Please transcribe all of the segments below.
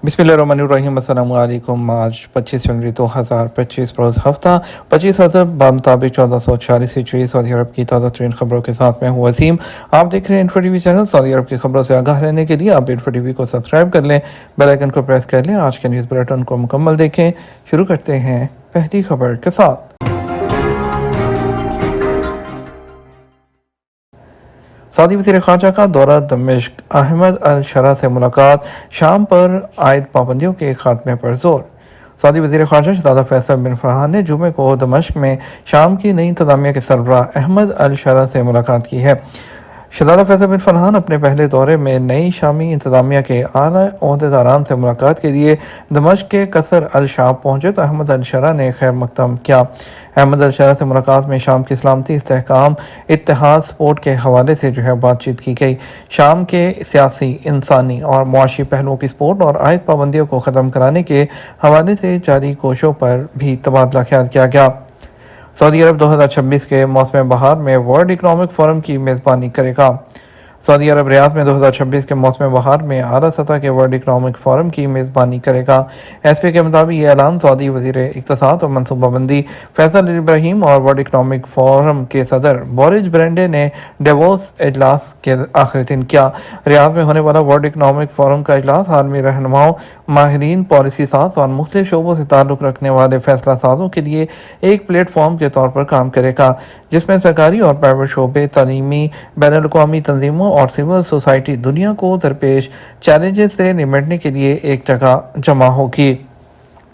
बिस्मिल्लाहिर्रहमानिर्रहीम। अस्सलामु अलैकुम। आज 25 जनवरी 2025 रोज़ हफ्ता 25 अरब मुताबिक 1446 हिजरी सऊदी अरब की ताज़ा तरीन खबरों के साथ मैं हूँ वसीम। आप देख रहे हैं इन्फो टीवी चैनल। सऊदी अरब की खबरों से आगाह रहने के लिए आप इन्फो टीवी को सब्सक्राइब कर लें, बेल आइकन को प्रेस कर लें। आज के न्यूज़ बुलेटिन को मुकम्मल देखें। शुरू करते हैं पहली खबर के साथ। सऊदी वज़ीर ख़ारजा का दौरा दमिश्क, अहमद अल शरा से मुलाकात, शाम पर आयद पाबंदियों के खात्मे पर जोर। सऊदी वज़ीर ख़ारजा शहज़ादा फैसल बिन फरहान ने जुमे को दमिश्क में शाम की नई इंतज़ामिया के सरबराह अहमद अल शरा से मुलाकात की है। शहज़ादा फैसल बिन फरहान अपने पहले दौरे में नई शामी इंतज़ामिया के आला ओहदेदारान से मुलाकात के लिए दमिश्क के कसर अल शाब पहुँचे तो अहमद अल शरा ने खैर मकदम किया। अहमद अल शरा से मुलाकात में शाम की सलामती, इस्तेहकाम, इत्तेहाद, स्पोर्ट के हवाले से बातचीत की गई। शाम के सियासी, इंसानी और मुआशी पहलुओं की सपोर्ट और आयद पाबंदियों को ख़त्म कराने के हवाले से जारी कोशिशों पर भी तबादला ख्याल किया गया। सऊदी अरब 2026 के मौसम बहार में वर्ल्ड इकनॉमिक फोरम की मेज़बानी करेगा। सऊदी अरब रियाद में 2026 के मौसम बहार में आला सतह के वर्ल्ड इकनॉमिक फोरम की मेज़बानी करेगा। एसपी के मुताबिक ये ऐलान सऊदी वज़ीर इक़्तिसाद और मनसूबाबंदी फैसल इब्राहीम और वर्ल्ड इकनॉमिक फोरम के सदर बोरिस ब्रेंडे ने डेवोस इजलास के आखिरी दिन किया। रियाद में होने वाला वर्ल्ड इकनॉमिक फोरम का इजलास आलमी रहनुमाओं, माहिरीन, पॉलिसी साज और मुख्तलिफ शोबों से ताल्लुक़ रखने वाले फैसला साजों के लिए एक प्लेटफॉर्म के तौर पर काम करेगा, जिसमें सरकारी और प्राइवेट शोबे, तालीमी, बैनुल-अक़वामी तंजीमों और सिविल सोसाइटी दुनिया को दरपेश चैलेंजेस से निपटने के लिए एक जगह जमा होगी।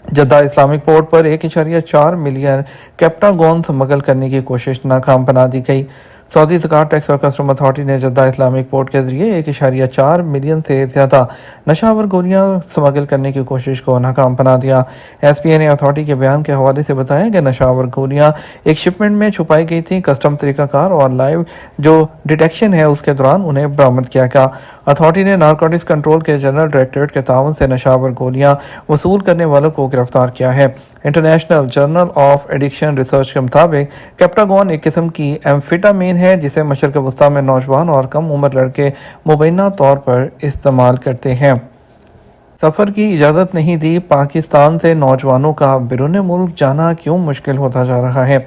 जद्दा इस्लामिक पोर्ट पर 1.4 मिलियन कैप्टागोन स्मगल करने की कोशिश नाकाम बना दी गई। सऊदी ज़कात टैक्स और कस्टम अथॉरिटी ने जद्दा इस्लामिक पोर्ट के जरिए 1.4 मिलियन से ज़्यादा नशावर गोलियां स्मगल करने की कोशिश को नाकाम बना दिया। एसपीए ने अथॉरिटी के बयान के हवाले से बताया कि नशावर गोलियां एक शिपमेंट में छुपाई गई थी। कस्टम तरीक़ाकार और लाइव जो डिटेक्शन है उसके दौरान उन्हें बरामद किया गया। अथॉरिटी ने नारकोटिक्स कंट्रोल के जनरल डायरेक्टरेट के ताउन से नशावर गोलियां वसूल करने वालों को गिरफ्तार किया है। International journal of addiction research के मुताबिक कैप्टागोन एक किस्म की एम्फेटामिन है जिसे मशरक़ वस्ती में नौजवान और कम उम्र लड़के मुबैना तौर पर इस्तेमाल करते हैं। सफ़र की इजाज़त नहीं दी, पाकिस्तान से नौजवानों का बिरून मुल्क जाना क्यों मुश्किल होता जा रहा है।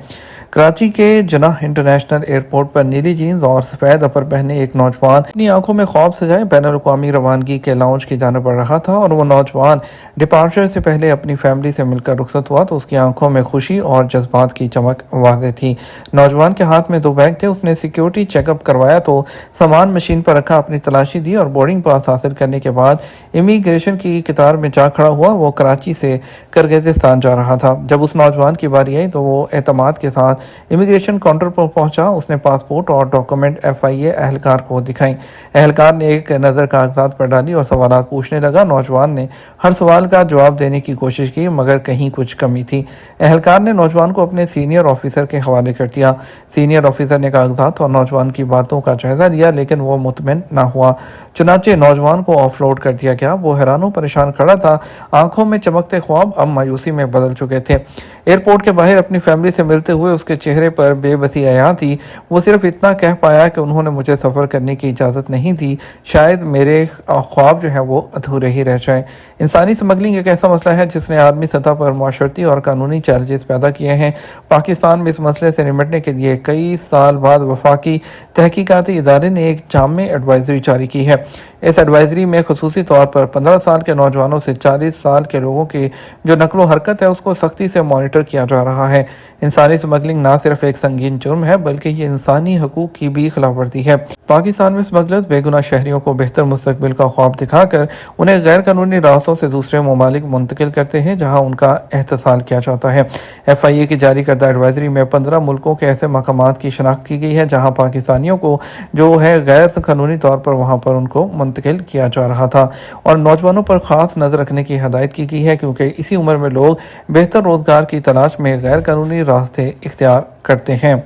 कराची के जनाह इंटरनेशनल एयरपोर्ट पर नीली जीन्स और सफ़ेद अपर पहने एक नौजवान अपनी आंखों में ख्वाब सजाए बैनुल-अक़वामी रवानगी के लाउंज की जाने बढ़ रहा था और वो नौजवान डिपार्चर से पहले अपनी फैमिली से मिलकर रुखसत हुआ तो उसकी आंखों में खुशी और जज्बात की चमक वाज़ेह थी। नौजवान के हाथ में 2 बैग थे। उसने सिक्योरिटी चेकअप करवाया तो सामान मशीन पर रखा, अपनी तलाशी दी और बोर्डिंग पास हासिल करने के बाद इमिग्रेशन की कतार में जा खड़ा हुआ। वो कराची से किर्गिज़स्तान जा रहा था। जब उस नौजवान की बारी आई तो वो एतमाद के साथ इमिग्रेशन काउंटर पर पहुंचा। उसने पासपोर्ट और डॉक्यूमेंट FIA एहलकार को दिखाई। एहलकार ने एक नज़र कागजात पर डाली और सवालात पूछने लगा। नौजवान ने हर सवाल का जवाब देने की कोशिश की मगर कहीं कुछ कमी थी। एहलकार ने नौजवान को अपने सीनियर ऑफिसर के हवाले कर दिया। सीनियर ऑफिसर ने कागजात और नौजवान की बातों का जायजा लिया लेकिन वो मुतमिन ना हुआ। चुनाचे नौजवान को ऑफलोड कर दिया गया। वो हैरान परेशान खड़ा था। आंखों में चमकते ख्वाब अब मायूसी में बदल चुके थे। एयरपोर्ट के बाहर अपनी फैमिली से मिलते हुए उसके चेहरे पर बेबसी आया थी। वो सिर्फ इतना कह पाया कि उन्होंने मुझे सफ़र करने की इजाज़त नहीं दी, शायद मेरे ख्वाब वो अधूरे ही रह जाएं। इंसानी स्मगलिंग एक ऐसा मसला है जिसने आलमी सतह पर माशरती और कानूनी चैलेंजेस पैदा किए हैं। पाकिस्तान में इस मसले से निपटने के लिए कई साल बाद वफाकी तहकीकाती इदारे ने एक जामे एडवाइजरी जारी की है। इस एडवाइजरी में खुसूसी तौर पर 15 साल के नौजवानों से 40 साल के लोगों की जो नकलो हरकत है उसको सख्ती से मॉनिटर किया जा रहा है। इंसानी स्मगलिंग ना सिर्फ एक संगीन जुर्म है बल्कि ये इंसानी हकूक की भी खिलाफवर्जी है। पाकिस्तान में स्मगलर्स बेगुनाह शहरियों को बेहतर मुस्तकबिल का ख्वाब दिखाकर उन्हें गैर कानूनी रास्तों से दूसरे ममालिक मुंतकिल करते हैं जहाँ उनका एहतसाल किया जाता है। FIA की जारी करदा एडवाइजरी में 15 मुल्कों के ऐसे मकामात की शनाख्त की गई है जहाँ पाकिस्तानियों को गैर कानूनी तौर पर वहाँ पर उनको मुंतकिल किया जा रहा था और नौजवानों पर ख़ास नज़र रखने की हदायत की गई है क्योंकि इसी उम्र में लोग बेहतर रोज़गार की तलाश में गैर कानूनी रास्ते इख्तियार करते हैं।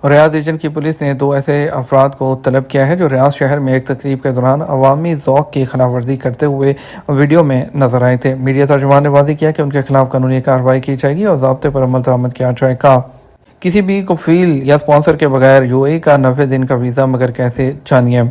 रियाद रीजन की पुलिस ने 2 ऐसे अफराद को तलब किया है जो रियाद शहर में एक तकरीब के दौरान अवामी ज़ौक़ की खिलाफ वर्जी करते हुए वीडियो में नजर आए थे। मीडिया तर्जुमान ने वादे किया कि उनके खिलाफ कानूनी कार्रवाई की जाएगी और ज़ाब्ते पर अमल दरामद किया जाएगा। किसी भी कफील या स्पॉन्सर के बगैर UAE का 90 दिन का वीज़ा मगर कैसे, जानिए।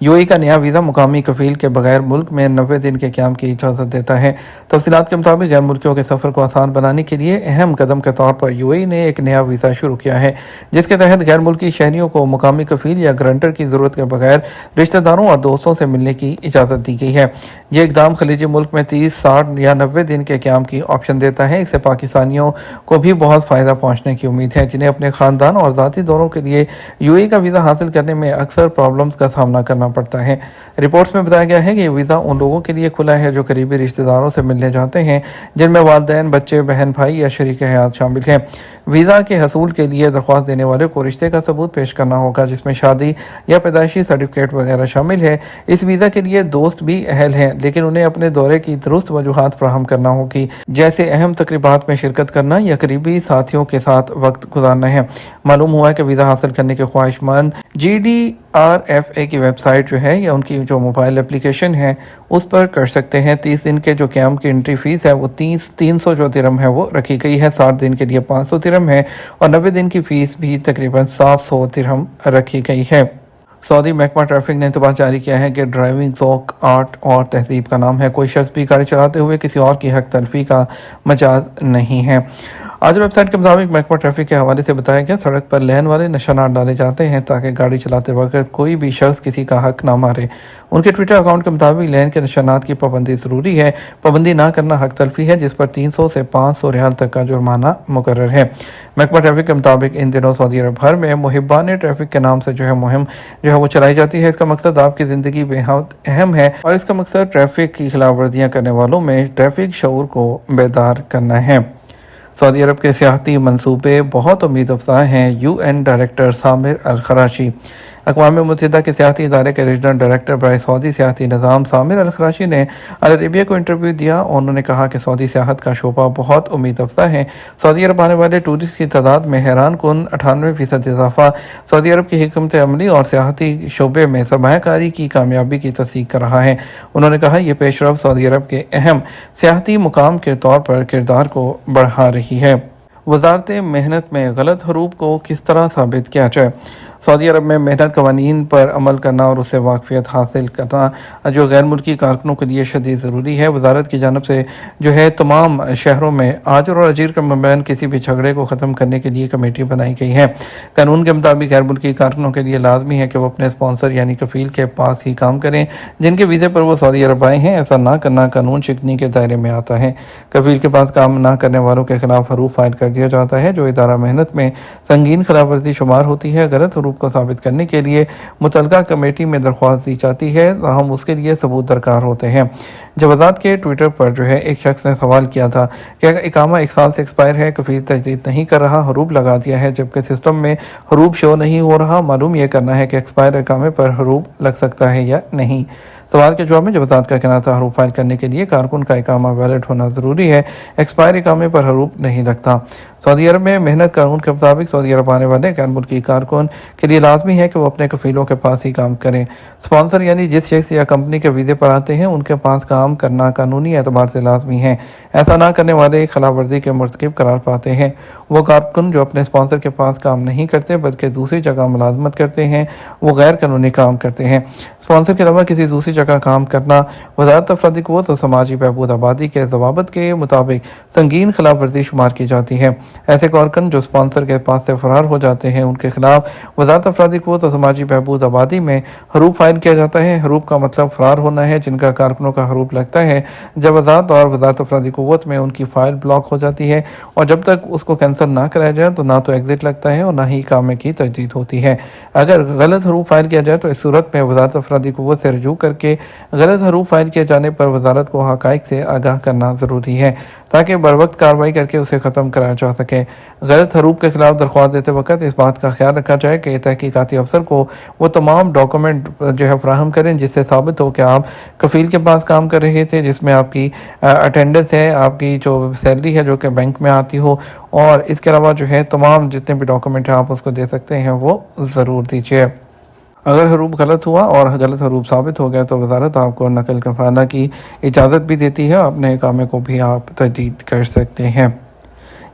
UAE का नया वीज़ा मुकामी कफील के बगैर मुल्क में 90 दिन के क़याम की इजाज़त देता है। तफसीलात के मुताबिक गैर मुल्कियों के सफ़र को आसान बनाने के लिए अहम कदम के तौर पर UAE ने एक नया वीज़ा शुरू किया है, जिसके तहत गैर मुल्की शहरियों को मुकामी कफील या गारंटर की ज़रूरत के बगैर रिश्तेदारों और दोस्तों से मिलने की इजाज़त दी गई है। ये इक़दाम खलीजी मुल्क में 30, 60 या 90 दिन के क़याम की ऑप्शन देता है। इससे पाकिस्तानियों को भी बहुत फ़ायदा पहुँचने की उम्मीद है, जिन्हें अपने ख़ानदान और ज़ाती दौरों के लिए UAE का वीज़ा हासिल करने में अक्सर प्रॉब्लम्स का सामना करना पड़ता है। रिपोर्ट्स में बताया गया है कि ये वीज़ा उन लोगों के लिए खुला है जो करीबी रिश्तेदारों से मिलने जाते हैं, जिनमें वालिदैन, बच्चे, बहन, भाई या शरीक हयात शामिल हैं। वीज़ा के हसूल के लिए दरख्वास्त देने वाले को रिश्ते का सबूत पेश करना होगा, जिसमें शादी या पैदाइशी सर्टिफिकेट वगैरह शामिल है। इस वीज़ा के लिए दोस्त भी अहल हैं, लेकिन उन्हें अपने दौरे की दुरुस्त वजूहात फराहम करना होगी, जैसे अहम तकरीबात में शिरकत करना या करीबी साथियों के साथ वक्त गुजारना है। मालूम हुआ है कि वीज़ा हासिल करने के ख्वाहिशमंद GDRFA की वेबसाइट जो है या उनकी जो मोबाइल एप्लीकेशन है उस पर कर सकते हैं। 30 दिन के जो क़याम की एंट्री फ़ीस है वो 300 जो दिरहम है वो रखी गई है। 60 दिन के लिए 500 दिरहम है और 90 दिन की फ़ीस भी तकरीबन 700 दिरहम रखी गई है। सऊदी महकमा ट्रैफिक ने इंतबाह जारी किया है कि ड्राइविंग ज़ौक़, आर्ट और तहज़ीब का नाम है। कोई शख्स भी गाड़ी चलाते हुए किसी और की हक तलफ़ी का मजाज नहीं है। आज वेबसाइट के मुताबिक महकमा ट्रैफिक के हवाले से बताया गया, सड़क पर लेन वाले निशानात डाले जाते हैं ताकि गाड़ी चलाते वक्त कोई भी शख्स किसी का हक ना मारे। उनके ट्विटर अकाउंट के मुताबिक लेन के निशानात की पाबंदी ज़रूरी है। पाबंदी ना करना हक तलफ़ी है, जिस पर 300 से 500 रियाल तक का जुर्माना मुकर्रर है। महकमा ट्रैफिक के मुताबिक इन दिनों सऊदी अरब भर में मुहिब्बान ट्रैफिक के नाम से जो है मुहिम जो है वो चलाई जाती है। इसका मकसद आपकी ज़िंदगी बेहद अहम है और इसका मकसद ट्रैफिक की खिलाफ वर्जियाँ करने वालों में ट्रैफिक शऊर को बेदार करना है। सऊदी अरब के सियाहती मंसूबे बहुत उम्मीद अफज़ा हैं। UN डायरेक्टर सामिर अल खराशी। अक़वाम मुत्तहिदा के सियाहती इदारे के रीजनल डायरेक्टर बराए सऊदी सियाहती निज़ाम सामिर अल खराशी ने अल अरबिया को इंटरव्यू दिया और उन्होंने कहा कि सऊदी सियाहत का शोबा बहुत उम्मीद अफज़ा है। सऊदी अरब आने वाले टूरिस्ट की तादाद में हैरान कुन 98% इजाफा सऊदी अरब की हिकमत अमली और सियाहती शोबे में सरमायाकारी की कामयाबी की तस्दीक कर रहा है। उन्होंने कहा यह पेशरफ सऊदी अरब के अहम सियाहती मुकाम के तौर पर किरदार को बढ़ा रही है। वज़ारत मेहनत में गलत हरूफ को किस तरह साबित किया जाए। सऊदी अरब में मेहनत कवानीन पर अमल करना और उससे वाकफियत हासिल करना जो गैर मुल्की कारकुनों के लिए शदीद ज़रूरी है। वजारत की जानब से जो है तमाम शहरों में आजर और अजीर के मबैन किसी भी झगड़े को ख़त्म करने के लिए कमेटी बनाई गई है। कानून के मुताबिक गैर मुल्की कारकुनों के लिए लाजमी है कि वो अपने स्पॉन्सर यानी कफ़ील के पास ही काम करें जिनके वीज़े पर वो सऊदी अरब आए हैं। ऐसा ना करना कानून शिकनी के दायरे में आता है। कफ़ील के पास काम ना करने वालों के खिलाफ हरूफ फाइल कर दिया जाता है, जो इदारा मेहनत में संगीन खिलाफ वर्जी शुमार होती है। गलत हरूफ को साबित करने के लिए मुतलका कमेटी में दरख्वास्त दी जाती है, हम उसके लिए सबूत दरकार होते हैं। जवाजात के ट्विटर पर जो है एक शख्स ने सवाल किया था कि अगर इकामा 1 साल से एक्सपायर है, कफील तजदीद नहीं कर रहा, हरूफ लगा दिया है जबकि सिस्टम में हरूफ शो नहीं हो रहा, मालूम यह करना है कि एक्सपायर इकामे पर हरूफ लग सकता है या नहीं। सवाल के जवाब में जवाजात का कहना था हरूफ फाइल करने के लिए कारकुन का इकामा वैलिड होना ज़रूरी है, एक्सपायर इकामे पर हरूफ नहीं लगता। सऊदी अरब में मेहनत कानून के मुताबिक सऊदी अरब आने वाले गैर मुल्की कारकुन के लिए लाजमी है कि वो अपने कफीलों के पास ही काम करें। स्पॉन्सर यानी जिस शख्स या कंपनी के वीज़े पर आते हैं उनके पास काम करना कानूनी एतबार से लाजमी है। ऐसा ना करने वाले खिलाफ वर्जी के मुर्तकिब करार पाते हैं। वो कारकुन जो अपने स्पॉन्सर के पास काम नहीं करते बल्कि दूसरी जगह मुलाजमत करते हैं, वो गैर कानूनी काम करते हैं। स्पॉन्सर के अलावा किसी दूसरी जगह काम करना वज़ारत अफरादी क़ुव्वत और समाजी बहबूद आबादी के ज़वाबित के मुताबिक संगीन खिलाफ वर्जी शुमार की जाती है। ऐसे कारकुन जो स्पॉन्सर के पास से फरार हो जाते हैं उनके खिलाफ वज़ारत अफरादी क़ुव्वत और समाजी बहबूद आबादी में हरूफ फाइल किया जाता है। हरूफ का मतलब फरार होना है जिनका कारकुनों का हरूफ लगता है। जब वज़ारत अफरादी क़ुव्वत में उनकी फ़ाइल ब्लॉक हो जाती है और जब तक उसको कैंसिल ना कराया जाए तो ना तो एग्ज़िट लगता है और ना ही इकामे की तजदीद होती है। अगर गलत हरूफ फाइल किया जाए तो इस सूरत में वज़ारत अफरादी क़ुव्वत से रजू करके गलत हरूफ फाइल किए जाने पर वज़ारत को हक़ाइक़ से आगाह करना ज़रूरी है ताकि बरवक्त कार्रवाई करके उसे ख़त्म कराया जा सके। गलत हरूफ के खिलाफ दरख्वास्त देते वक्त इस बात का ख्याल रखा जाए कि तहकीकाती अफसर को वो तमाम डॉक्यूमेंट जो है फराहम करें जिससे साबित हो कि आप कफ़ील के पास काम कर रहे थे, जिसमें आपकी अटेंडेंस है, आपकी जो सैलरी है जो कि बैंक में आती हो, और इसके अलावा जो है तमाम जितने भी डॉक्यूमेंट हैं आप उसको दे सकते हैं वो ज़रूर दीजिए। अगर हरूफ गलत हुआ और गलत हरूफ साबित हो गया तो वज़ारत आपको नकल कफ़ाला की इजाज़त भी देती है, अपने इकामे को भी आप तजदीद कर सकते हैं।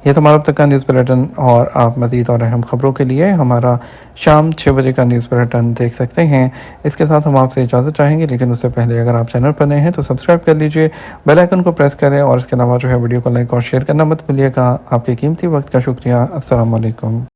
یہ تمہارا اب تک کا نیوز بلیٹن، اور آپ مزید اور اہم خبروں کے لیے ہمارا شام 6 بجے کا نیوز بلیٹن دیکھ سکتے ہیں۔ اس کے ساتھ ہم آپ سے اجازت چاہیں گے، لیکن اس سے پہلے اگر آپ چینل پر نئے ہیں تو سبسکرائب کر لیجئے، بیل آئیکن کو پریس کریں، اور اس کے علاوہ ویڈیو کو لائک اور شیئر کرنا مت بھولیے گا۔ آپ کے قیمتی وقت کا شکریہ۔ السلام علیکم۔